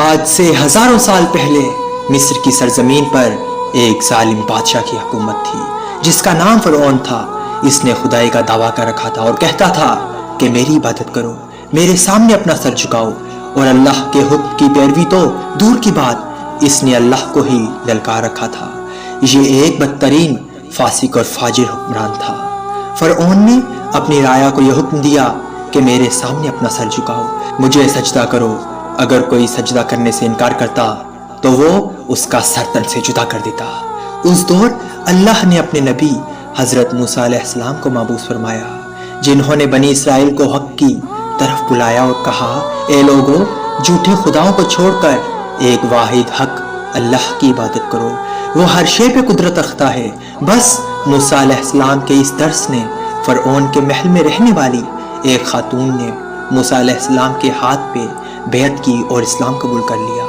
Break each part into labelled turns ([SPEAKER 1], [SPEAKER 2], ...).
[SPEAKER 1] آج سے ہزاروں سال پہلے مصر کی سرزمین پر ایک ظالم بادشاہ کی حکومت تھی جس کا نام فرعون تھا۔ اس نے خدائی کا دعویٰ کر رکھا تھا اور کہتا تھا کہ میری عبادت کرو، میرے سامنے اپنا سر جھکاؤ، اور اللہ کے حکم کی پیروی تو دور کی بات، اس نے اللہ کو ہی للکار رکھا تھا۔ یہ ایک بدترین فاسق اور فاجر حکمران تھا۔ فرعون نے اپنی رعایا کو یہ حکم دیا کہ میرے سامنے اپنا سر جھکاؤ، مجھے سجدہ کرو۔ اگر کوئی سجدہ کرنے سے انکار کرتا تو وہ اس کا سر تن سے جدا کر دیتا۔ اس دور اللہ نے اپنے نبی حضرت موسیٰ علیہ السلام کو مبعوث فرمایا، جنہوں نے بنی اسرائیل کو حق کی طرف بلایا اور کہا، اے لوگو، جھوٹے خداؤں کو چھوڑ کر ایک واحد حق اللہ کی عبادت کرو، وہ ہر شے پہ قدرت رکھتا ہے۔ بس موسیٰ علیہ السلام کے اس درس نے فرعون کے محل میں رہنے والی ایک خاتون نے موسیٰ علیہ السلام کے ہاتھ پہ بیعت کی اور اسلام قبول کر لیا،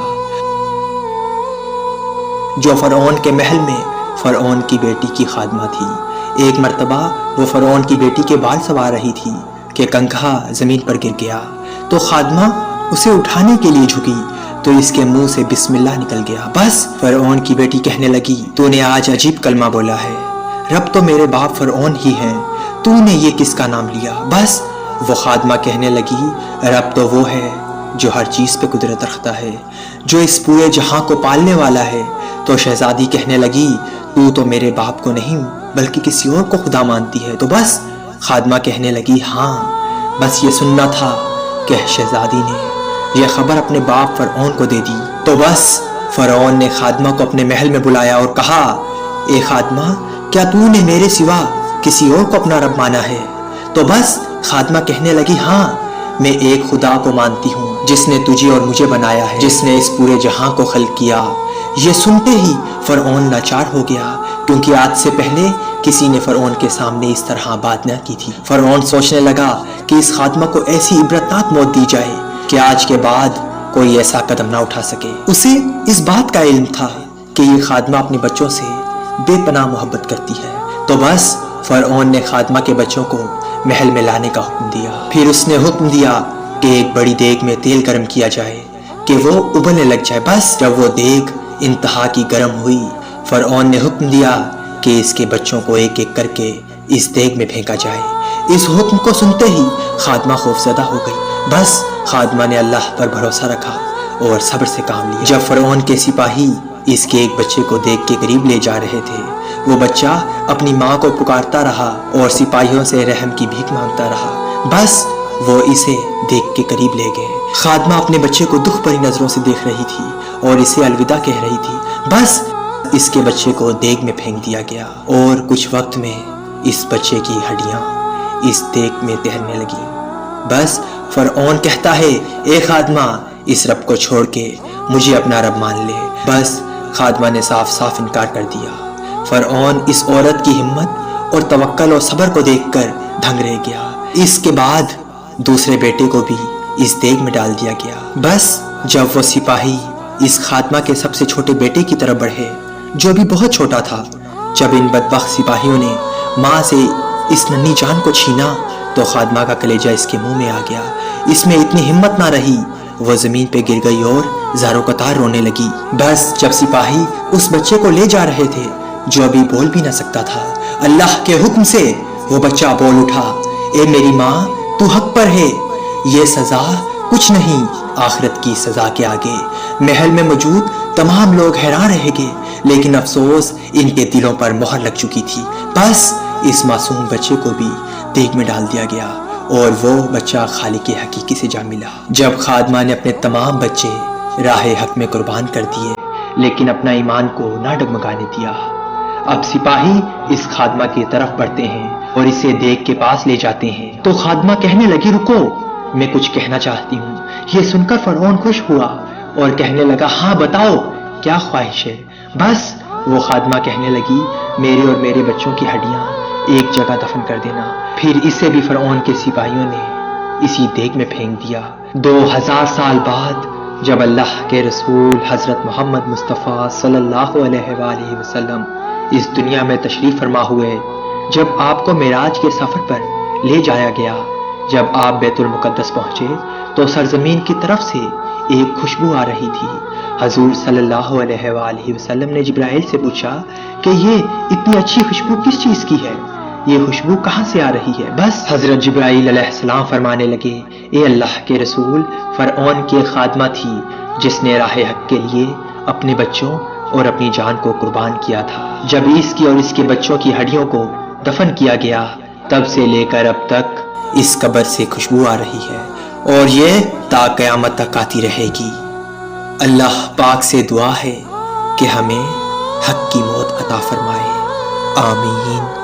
[SPEAKER 1] جو فرعون کے محل میں فرعون کی بیٹی کی خادمہ تھی۔ ایک مرتبہ وہ فرعون کی بیٹی کے بال سنوار رہی تھی کہ کنگھا زمین پر گر گیا، تو خادمہ اسے اٹھانے کے لیے جھکی تو اس کے منہ سے بسم اللہ نکل گیا۔ بس فرعون کی بیٹی کہنے لگی، تو نے آج عجیب کلمہ بولا ہے، رب تو میرے باپ فرعون ہی ہیں، تو نے یہ کس کا نام لیا؟ بس وہ خادمہ کہنے لگی، رب تو وہ ہے جو ہر چیز پہ قدرت رکھتا ہے، جو اس پورے جہاں کو پالنے والا ہے۔ تو شہزادی کہنے لگی، تو میرے باپ کو نہیں بلکہ کسی اور کو خدا مانتی ہے۔ تو بس خادمہ کہنے لگی، ہاں، بس یہ سننا تھا کہ شہزادی نے یہ خبر اپنے باپ فرعون کو دے دی۔ تو بس فرعون نے خادمہ کو اپنے محل میں بلایا اور کہا، اے خادمہ، کیا تو نے میرے سوا کسی اور کو اپنا رب مانا ہے؟ تو بس خادمہ کہنے لگی، ہاں، میں ایک خدا کو مانتی ہوں جس نے تجھے اور مجھے بنایا ہے، جس نے اس پورے جہاں کو خلق کیا۔ یہ سنتے ہی فرعون لاچار ہو گیا، کیونکہ آج سے پہلے کسی نے فرعون کے سامنے اس طرح بات نہ کی تھی۔ فرعون سوچنے لگا کہ اس خاتمہ کو ایسی عبرتناک موت دی جائے کہ آج کے بعد کوئی ایسا قدم نہ اٹھا سکے۔ اسے اس بات کا علم تھا کہ یہ خاتمہ اپنے بچوں سے بے پناہ محبت کرتی ہے۔ تو بس فرعون نے خاتمہ کے بچوں کو محل میں لانے کا حکم دیا۔ پھر اس نے حکم دیا کہ ایک بڑی دیگ میں تیل گرم کیا جائے کہ وہ ابلنے لگ جائے۔ بس جب وہ دیگ انتہا کی گرم ہوئی، فرعون نے حکم دیا کہ اس کے بچوں کو ایک ایک کر کے اس دیگ میں پھینکا جائے۔ اس حکم کو سنتے ہی خادمہ خوفزدہ ہو گئی۔ بس خادمہ نے اللہ پر بھروسہ رکھا اور صبر سے کام لیا۔ جب فرعون کے سپاہی اس کے ایک بچے کو دیگ کے قریب لے جا رہے تھے، وہ بچہ اپنی ماں کو پکارتا رہا اور سپاہیوں سے رحم کی بھیک مانگتا رہا۔ بس وہ اسے دیگ کے قریب لے گئے۔ خادمہ اپنے بچے کو دکھ بھری نظروں سے دیکھ رہی تھی اور اسے الوداع کہہ رہی تھی۔ بس اس کے بچے کو دیگ میں پھینک دیا گیا اور کچھ وقت میں اس بچے کی ہڈیاں اس دیگ میں تیرنے لگی۔ بس فرعون کہتا ہے، اے خادمہ، اس رب کو چھوڑ کے مجھے اپنا رب مان لے۔ بس خادمہ نے صاف صاف انکار کر دیا۔ فرعون اس عورت کی ہمت اور توکل اور صبر کو دیکھ کر دھنگ رہ گیا۔ اس کے بعد دوسرے بیٹے کو بھی اس دیگ میں ڈال دیا گیا۔ بس جب وہ سپاہی اس خاتمہ کے سب سے چھوٹے بیٹے کی طرف بڑھے جو بھی بہت چھوٹا تھا، جب ان بدبخت سپاہیوں نے ماں سے اس ننھی جان کو چھینا تو خادمہ کا کلیجہ اس کے منہ میں آ گیا۔ اس میں اتنی ہمت نہ رہی، وہ زمین پہ گر گئی اور زاروں قطار رونے لگی۔ بس جب سپاہی اس بچے کو لے جا رہے تھے جو ابھی بول بھی نہ سکتا تھا، اللہ کے حکم سے وہ بچہ بول اٹھا، اے میری ماں، تو حق پر ہے، یہ سزا کچھ نہیں آخرت کی سزا کے آگے۔ محل میں موجود تمام لوگ حیران رہ گئے، لیکن افسوس ان کے دلوں پر مہر لگ چکی تھی۔ بس اس معصوم بچے کو بھی دیگ میں ڈال دیا گیا اور وہ بچہ خالق حقیقی سے جا ملا۔ جب خادمہ نے اپنے تمام بچے راہ حق میں قربان کر دیے، لیکن اپنا ایمان کو نہ ڈگمگانے دیا، اب سپاہی اس خادمہ کی طرف بڑھتے ہیں اور اسے دیگ کے پاس لے جاتے ہیں۔ تو خادمہ کہنے لگی، رکو، میں کچھ کہنا چاہتی ہوں۔ یہ سن کر فرعون خوش ہوا اور کہنے لگا، ہاں بتاؤ، کیا خواہش ہے؟ بس وہ خادمہ کہنے لگی، میرے اور میرے بچوں کی ہڈیاں ایک جگہ دفن کر دینا۔ پھر اسے بھی فرعون کے سپاہیوں نے اسی دیگ میں پھینک دیا۔ 2000 سال بعد جب اللہ کے رسول حضرت محمد مصطفیٰ صلی اللہ علیہ وآلہ وسلم اس دنیا میں تشریف فرما ہوئے، جب آپ کو معراج کے سفر پر لے جایا گیا، جب آپ بیت المقدس پہنچے تو سرزمین کی طرف سے ایک خوشبو آ رہی تھی۔ حضور صلی اللہ علیہ وآلہ وسلم نے جبرائیل سے پوچھا کہ یہ اتنی اچھی خوشبو کس چیز کی ہے؟ یہ خوشبو کہاں سے آ رہی ہے؟ بس حضرت جبرائیل علیہ السلام فرمانے لگے، اے اللہ کے رسول، فرعون کی ایک خادمہ تھی جس نے راہ حق کے لیے اپنے بچوں اور اپنی جان کو قربان کیا تھا۔ جب اس کی اور اس کے بچوں کی ہڈیوں کو دفن کیا گیا، تب سے لے کر اب تک اس قبر سے خوشبو آ رہی ہے اور یہ تا قیامت تک آتی رہے گی۔ اللہ پاک سے دعا ہے کہ ہمیں حق کی موت عطا فرمائے، آمین۔